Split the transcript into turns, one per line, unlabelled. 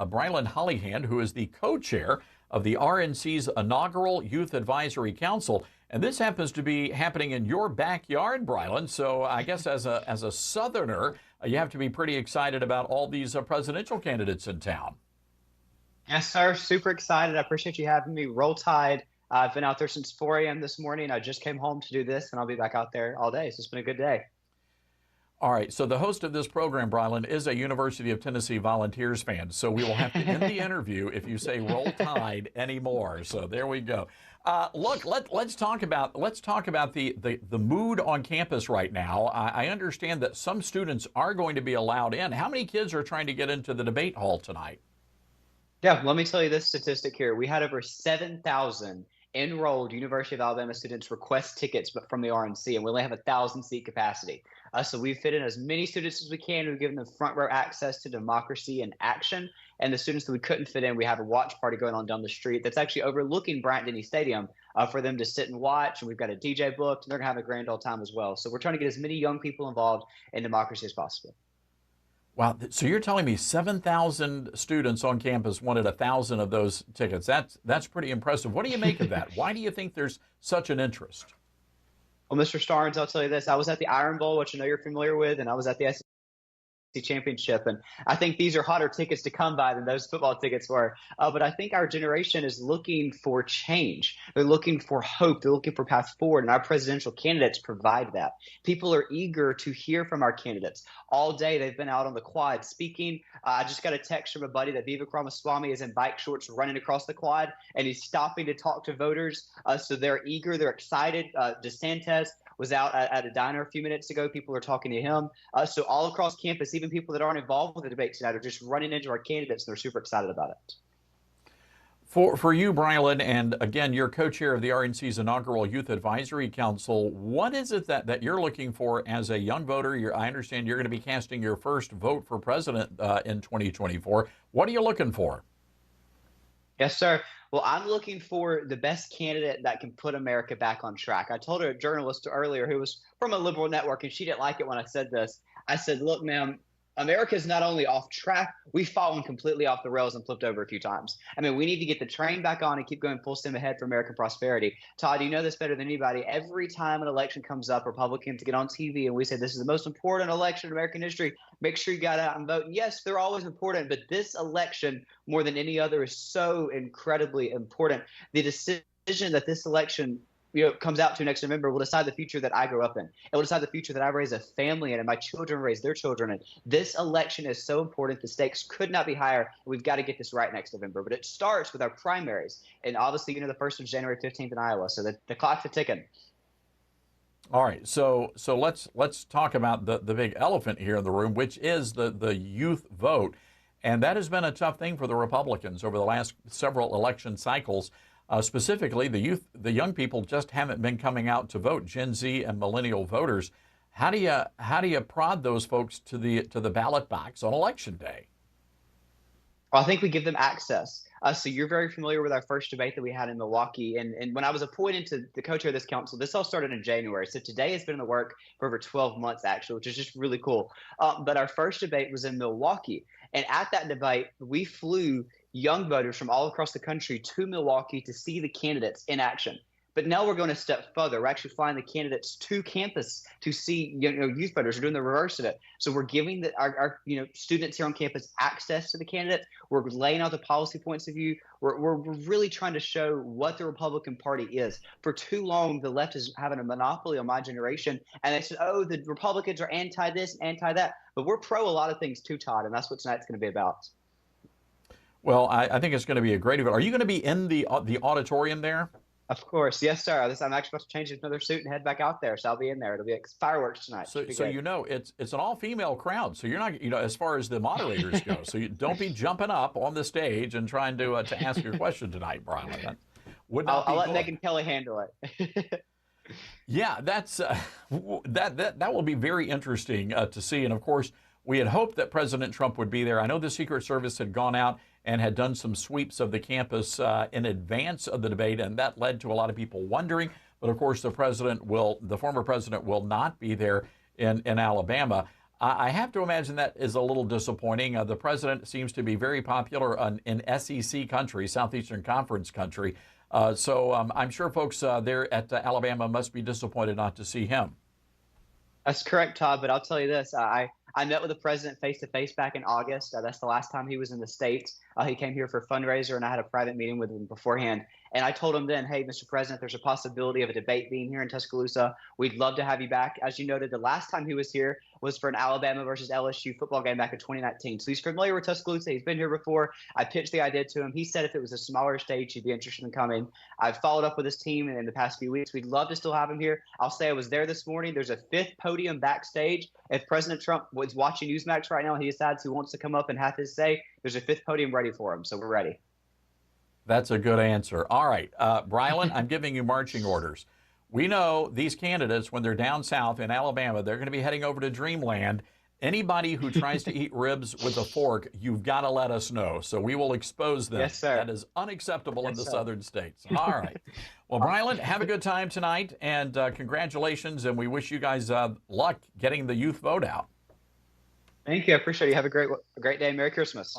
Brilyn Hollyhand, who is the co-chair of the RNC's inaugural Youth Advisory Council. And this happens to be happening in your backyard, Brilyn. So I guess as a Southerner, you have to be pretty excited about all these presidential candidates in town.
Yes, sir. Super excited. I appreciate you having me. Roll Tide. I've been out there since 4 a.m. this morning. I just came home to do this, and I'll be back out there all day. So it's been a good day.
All right, so the host of this program, Brilyn, is a University of Tennessee Volunteers fan, so we will have to end the interview if you say "Roll Tide" anymore. So there we go. Look, let's talk about the mood on campus right now. I understand that some students are going to be allowed in. How many kids are trying to get into the debate hall tonight?
Yeah, let me tell you this statistic here. We had over 7,000 enrolled University of Alabama students request tickets but from the RNC, and we only have 1,000 seat capacity. So we've fit in as many students as we can. We've given them front row access to democracy and action. And the students that we couldn't fit in, we have a watch party going on down the street that's actually overlooking Bryant-Denny Stadium for them to sit and watch. And we've got a DJ booked, and they're going to have a grand old time as well. So we're trying to get as many young people involved in democracy as possible.
Wow, so you're telling me 7,000 students on campus wanted 1,000 of those tickets. That's pretty impressive. What do you make of that? Why do you think there's such an interest?
Well, Mr. Starnes, I'll tell you this. I was at the Iron Bowl, which I know you're familiar with, and I was at the SEC Championship, and I think these are hotter tickets to come by than those football tickets were. But I think our generation is looking for change. They're looking for hope. They're looking for path forward, and our presidential candidates provide that. People are eager to hear from our candidates. All day they've been out on the quad speaking. I just got a text from a buddy that Vivek Ramaswamy is in bike shorts running across the quad, and he's stopping to talk to voters. So they're eager. They're excited. DeSantis was out at a diner a few minutes ago. People are talking to him. So all across campus, even people that aren't involved with the debate tonight are just running into our candidates, and they're super excited about it.
For you, Brilyn, and again, you're co-chair of the RNC's inaugural Youth Advisory Council, what is it that you're looking for as a young voter? I understand you're going to be casting your first vote for president in 2024. What are you looking for?
Yes, sir. Well, I'm looking for the best candidate that can put America back on track. I told a journalist earlier who was from a liberal network, and she didn't like it when I said this. I said, look, ma'am, America is not only off track, we've fallen completely off the rails and flipped over a few times. I mean, we need to get the train back on and keep going full steam ahead for American prosperity. Todd, you know this better than anybody. Every time an election comes up, Republicans get on TV and we say this is the most important election in American history. Make sure you got out and vote. And yes, they're always important, but this election, more than any other, is so incredibly important. The decision that this election comes out to next November will decide the future that I grow up in. It will decide the future that I raise a family in and my children raise their children in. This election is so important. The stakes could not be higher. We've got to get this right next November. But it starts with our primaries. And obviously, the first one's January 15th in Iowa. So the clock's ticking.
All right, so let's talk about the big elephant here in the room, which is the youth vote. And that has been a tough thing for the Republicans over the last several election cycles. Specifically, the young people just haven't been coming out to vote. Gen Z and millennial voters. How do you prod those folks to the ballot box on election day?
Well, I think we give them access. So you're very familiar with our first debate that we had in Milwaukee. And when I was appointed to the co-chair of this council, this all started in January. So today has been in the work for over 12 months, actually, which is just really cool. But our first debate was in Milwaukee. And at that debate, we flew young voters from all across the country to Milwaukee to see the candidates in action. But now we're going a step further. We're actually flying the candidates to campus to see youth voters. We're doing the reverse of it. So we're giving our students here on campus access to the candidates. We're laying out the policy points of view. We're really trying to show what the Republican Party is. For too long, the left is having a monopoly on my generation. And they said, oh, the Republicans are anti this and anti that. But we're pro a lot of things too, Todd. And that's what tonight's going to be about.
Well, I think it's going to be a great event. Are you going to be in the auditorium there?
Of course. Yes, sir. I'm actually supposed to change into another suit and head back out there. So I'll be in there. It'll be like fireworks tonight.
So it's an all-female crowd. So you're not, as far as the moderators go. So you don't be jumping up on the stage and trying to ask your question tonight, Brilyn.
I'll let Megan Kelly handle it.
Yeah, that's that will be very interesting to see. And of course, we had hoped that President Trump would be there. I know the Secret Service had gone out and had done some sweeps of the campus in advance of the debate, and that led to a lot of people wondering. But of course, the former president will not be there in Alabama. I have to imagine that is a little disappointing. The president seems to be very popular in SEC country, Southeastern Conference country. So I'm sure folks there at Alabama must be disappointed not to see him.
That's correct, Todd. But I'll tell you this: I met with the president face to face back in August. That's the last time he was in the states. He came here for a fundraiser, and I had a private meeting with him beforehand. And I told him then, "Hey, Mr. President, there's a possibility of a debate being here in Tuscaloosa. We'd love to have you back." As you noted, the last time he was here was for an Alabama versus LSU football game back in 2019. So he's familiar with Tuscaloosa. He's been here before. I pitched the idea to him. He said if it was a smaller stage, he'd be interested in coming. I've followed up with his team in the past few weeks. We'd love to still have him here. I'll say I was there this morning. There's a fifth podium backstage. If President Trump was watching Newsmax right now and he decides he wants to come up and have his say, there's a fifth podium ready for him. So we're ready.
That's a good answer. All right, Brilyn, I'm giving you marching orders. We know these candidates, when they're down south in Alabama, they're going to be heading over to Dreamland. Anybody who tries to eat ribs with a fork, you've got to let us know. So we will expose them.
Yes, sir.
That is unacceptable in
Yes,
the
sir.
southern states. All right. Well, Brilyn, have a good time tonight, and congratulations, and we wish you guys luck getting the youth vote out.
Thank you. I appreciate you. Have a great day. Merry Christmas.